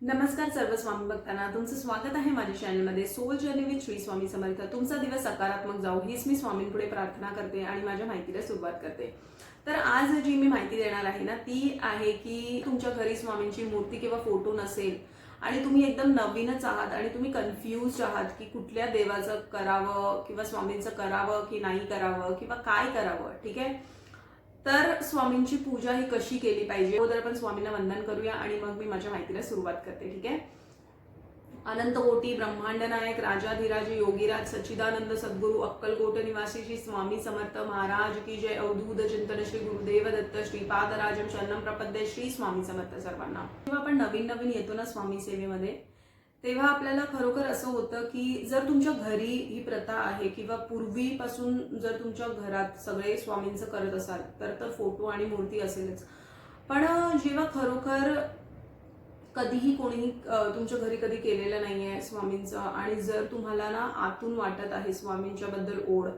नमस्कार सर्व स्वामी भक्तांना, तुमचं स्वागत आहे माझ्या चॅनलमध्ये soul journey with Shri Swami Samarth. तुमचा दिवस सकारात्मक जाऊ हीच मी स्वामींपुढे प्रार्थना करते आणि माझ्या माहितीला सुरुवात करते। तर आज जी मी माहिती देणार आहे ना ती आहे की तुमच्या घरी स्वामींची मूर्ती किंवा फोटो नसेल आणि तुम्ही एकदम नवीनच आहात आणि तुम्ही कन्फ्यूज आहात की कुठल्या देवाचं करावं किंवा स्वामींचं करावं की नाही करावं किंवा काय करावं। ठीक आहे, तर स्वामींची पूजा ही कशी केली पाहिजे अगोदर आपण स्वामींना वंदन करूया आणि मग मी माझ्या माहितीला सुरुवात करते। ठीक आहे, अनंत कोटी ब्रह्मांड नायक राजाधिराज योगीराज सच्चिदानंद सद्गुरु अक्कलकोट निवासी श्री स्वामी समर्थ महाराज की जय। अवधूत चिंतन श्री गुरुदेव दत्त श्रीपादराजम शरणम प्रपद्ये श्री स्वामी समर्थ सर्वांना। जेव्हा आपण नवीन नवीन येतो ना स्वामी सेवेमध्ये तेव्हा आपल्याला खरोखर असं होतं की जर तुमच्या घरी ही प्रथा आहे किंवा पूर्वीपासून जर तुमच्या घरात सगळे स्वामींचं करत असाल तर फोटो आणि मूर्ती असेलच, पण जेव्हा खरोखर कधीही कोणीही तुमच्या घरी कधी केलेलं नाहीये स्वामींचं आणि जर तुम्हाला ना आतून वाटत आहे स्वामींच्या बद्दल ओढ,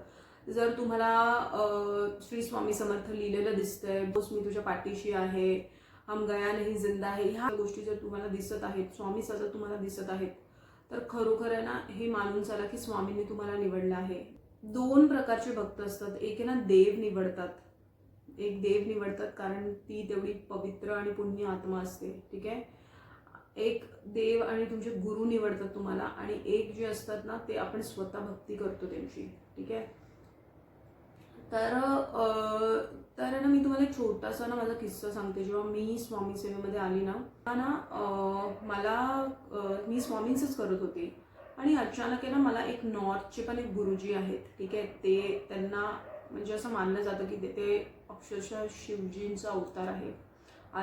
जर तुम्हाला श्री स्वामी समर्थ लिहिलेलं दिसतंय बोस मी तुझ्या पाठीशी आहे, हम गया नहीं जिंदा है, ह्या गोष्टी जर तुम्हाला दिसत आहेत, स्वामी सतत तुम्हाला दिसत आहेत, तर खरोखर आहे ना हे मानून चला की स्वामींनी तुम्हाला निवडलं आहे। दोन प्रकारचे भक्त असतात, एक आहे ना देव निवडतात, एक देव निवडतात कारण ती तेवढी पवित्र आणि पुण्य आत्मा असते। ठीक आहे, एक देव आणि तुमचे गुरु निवडतात तुम्हाला आणि एक जे असतात ना ते आपण स्वतः भक्ती करतो त्यांची। ठीक आहे, तर तर ना मी तुम्हाला एक छोटासा ना माझा किस्सा सांगते। जेव्हा मी स्वामी सेवेमध्ये आली ना मला मी स्वामींचंच करत होते आणि अचानक आहे ना मला एक नॉर्थचे पण एक गुरुजी आहेत। ठीक आहे, ते त्यांना म्हणजे असं मानलं जातं की ते अक्षरशः शिवजींचा अवतार आहे।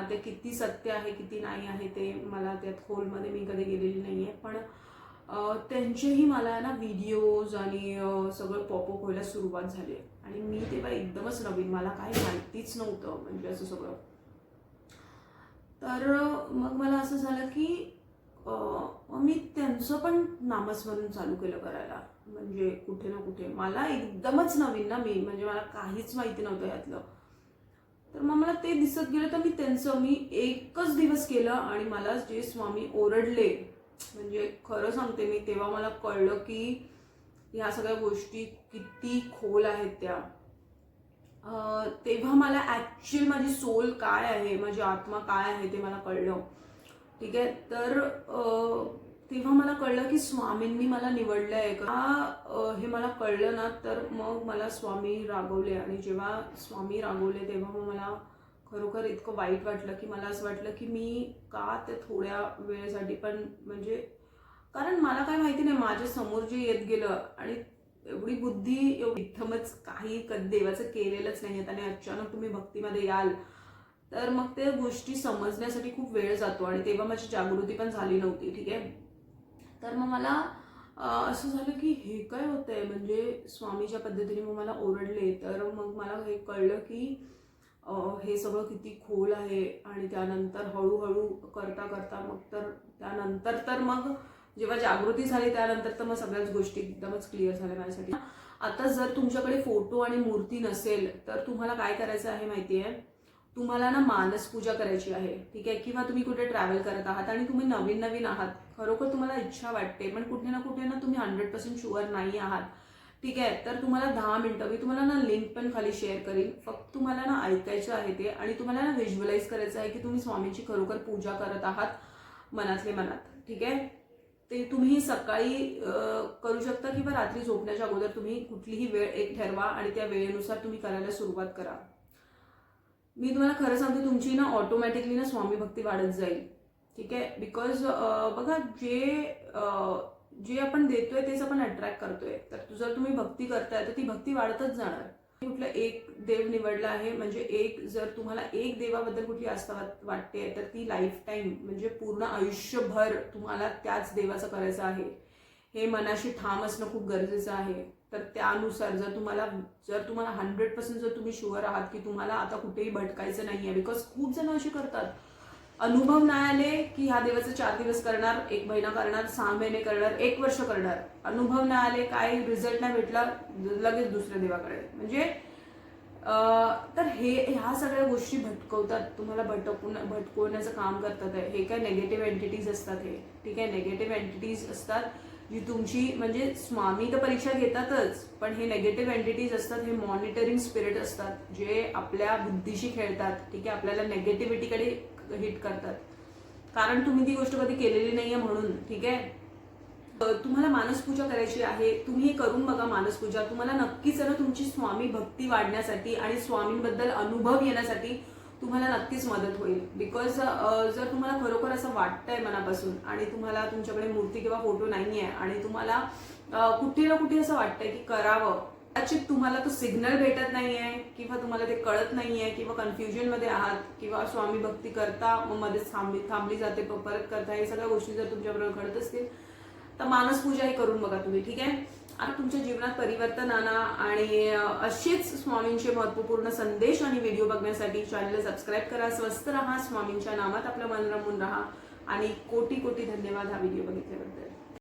ते किती सत्य आहे किती नाही आहे ते मला त्यात खोलमध्ये मी कधी गेलेली नाही आहे, पण त्यांचेही मला ना व्हिडिओज आणि सगळं पॉपअप व्हायला सुरुवात झाली आणि मी तेव्हा एकदमच नवीन, मला काही माहितीच नव्हतं म्हणजे असं सगळं। तर मग मला असं झालं की मी त्यांचं पण नामस्मरण चालू केलं करायला, म्हणजे कुठे ना कुठे मला एकदमच नवीन ना मी, म्हणजे मला काहीच माहिती नव्हतं यातलं। तर मग मला ते दिसत गेलं तर मी त्यांचं मी एकच दिवस केलं आणि मला जे स्वामी ओरडले, म्हणजे खरं सांगते मी तेव्हा मला कळलं की ह्या सगळ्या गोष्टी किती खोल आहेत त्या। तेव्हा मला ॲक्च्युअल माझी सोल काय आहे, माझी आत्मा काय आहे ते मला कळलं। ठीक आहे, तर तेव्हा मला कळलं की स्वामींनी मला निवडलं आहे का, हे मला कळलं ना तर मग मला स्वामी रागवले आणि जेव्हा स्वामी रागवले तेव्हा मग मला खरोखर इतकं वाईट वाटलं की मला असं वाटलं की मी का ते थोड्या वेळेसाठी पण म्हणजे कारण मला काय माहिती नाही माझ्या समोर जे येत गेलं आणि एवढी बुद्धी एकदमच काही देवाचं केलेलंच नाही आणि अचानक तुम्ही भक्तीमध्ये याल तर मग त्या गोष्टी समजण्यासाठी खूप वेळ जातो आणि तेव्हा माझी जागृती पण झाली नव्हती। ठीक आहे, तर मग मला असं झालं की हे काय होतंय, म्हणजे स्वामीच्या पद्धतीने मग मला ओरडले तर मग मला हे कळलं की हे सगळं किती खोल आहे आणि त्यानंतर हळूहळू करता करता मग तर त्यानंतर तर मग जेव्हा जागृती झाली त्यानंतर तर मग सगळ्याच गोष्टी एकदमच क्लिअर झाल्या माझ्यासाठी। आता जर तुमच्याकडे फोटो आणि मूर्ती नसेल तर तुम्हाला काय करायचं आहे माहिती आहे, तुम्हाला ना मानस पूजा करायची आहे। ठीक आहे, किंवा तुम्ही कुठे ट्रॅव्हल करत आहात आणि तुम्ही नवीन नवीन आहात, खरोखर तुम्हाला इच्छा वाटते पण कुठे ना तुम्ही 100% शुअर नाही आहात। ठीक आहे, तर तुम्हाला 10 मिनिटं मी तुम्हाला ना लिंक पण खाली शेअर करीन, फक्त तुम्हाला ना ऐकायचं आहे ते आणि तुम्हाला ना व्हिज्युअलाइज करायचं आहे की तुम्ही स्वामींची खरोखर पूजा करत आहात मनातले मनात। ठीक आहे, ते तुम्ही सकाळी करू शकता किंवा रात्री झोपण्याच्या अगोदर तुम्ही कुठलीही वेळ एक ठरवा आणि त्या वेळेनुसार तुम्ही करायला सुरुवात करा। मी तुम्हाला खरं सांगते तुमची ना ऑटोमॅटिकली ना स्वामी भक्ती वाढत जाईल। ठीक आहे, बिकॉज बघा जे आपण देतोय तेच आपण अट्रॅक्ट करतोय, तर जर तुम्ही भक्ती करताय तर ती भक्ती वाढतच जाणार। कुठला एक देव निवडला आहे म्हणजे एक जर तुम्हाला एक देवाबद्दल कुठली आस्था वाटते तर ती लाईफ टाईम म्हणजे पूर्ण आयुष्यभर तुम्हाला त्याच देवाचं करायचं आहे, हे मनाशी ठाम असणं खूप गरजेचं आहे। तर त्यानुसार जर तुम्हाला 100% जर तुम्ही शुअर आहात की तुम्हाला आता कुठेही भटकायचं नाहीये, बिकॉज खूप जण असे करतात अनुभव नाही आले की ह्या देवाचं 4 दिवस करणार, 1 महिना करणार, 6 महिने करणार, 1 वर्ष करणार, अनुभव नाही आले काय रिझल्ट नाही भेटला लगेच दुसऱ्या देवाकडे, म्हणजे तर ह्या सगळ्या गोष्टी भटकवतात, तुम्हाला भटकवण्याचं काम करतात आहे. हे काय नेगेटिव्ह एंटिटीज असतात हे, ठीक आहे. नेगेटिव्ह एंटिटीज असतात जी तुमची, म्हणजे स्वामी तर परीक्षा घेतातच, पण हे नेगेटिव्ह एंटिटीज असतात, हे मॉनिटरिंग स्पिरिट असतात जे आपल्या बुद्धीशी खेळतात, ठीक आहे. आपल्याला नेगेटिव्हिटीकडे हिट करतात, कारण तुम्ही ती गोष्ट कधी केलेली नाहीये म्हणून, ठीक आहे. तुम्हाला मानसपूजा करायची आहे, तुम्ही हे करून बघा मानसपूजा. तुम्हाला नक्कीच ना तुमची स्वामी भक्ती वाढण्यासाठी आणि स्वामींबद्दल अनुभव येण्यासाठी तुम्हाला नक्कीच मदत होईल. बिकॉज जर तुम्हाला खरोखर असं वाटतंय मनापासून आणि तुम्हाला तुमच्याकडे मूर्ती किंवा फोटो नाहीये आणि तुम्हाला कुठे ना कुठे असं वाटतंय की करावं, कदाचित तुम्हाला तो सिग्नल भेटत नाहीये किंवा तुम्हाला ते कळत नाहीये किंवा कन्फ्युजन मध्ये आहात किंवा स्वामी भक्ती करता मग मध्येच थांबली जाते परत करता, हे सगळ्या गोष्टी जर तुमच्याबरोबर घडत असतील तर मानसपूजा ही करून बघा तुम्ही, ठीक आहे. आता तुमच्या जीवनात परिवर्तन आणा आणि असेच स्वामींचे महत्वपूर्ण संदेश आणि व्हिडिओ बघण्यासाठी चॅनलला सबस्क्राईब करा. स्वस्थ राहा, स्वामींच्या नामात आपलं मन रमून राहा आणि कोटी कोटी धन्यवाद हा व्हिडिओ बघितल्याबद्दल.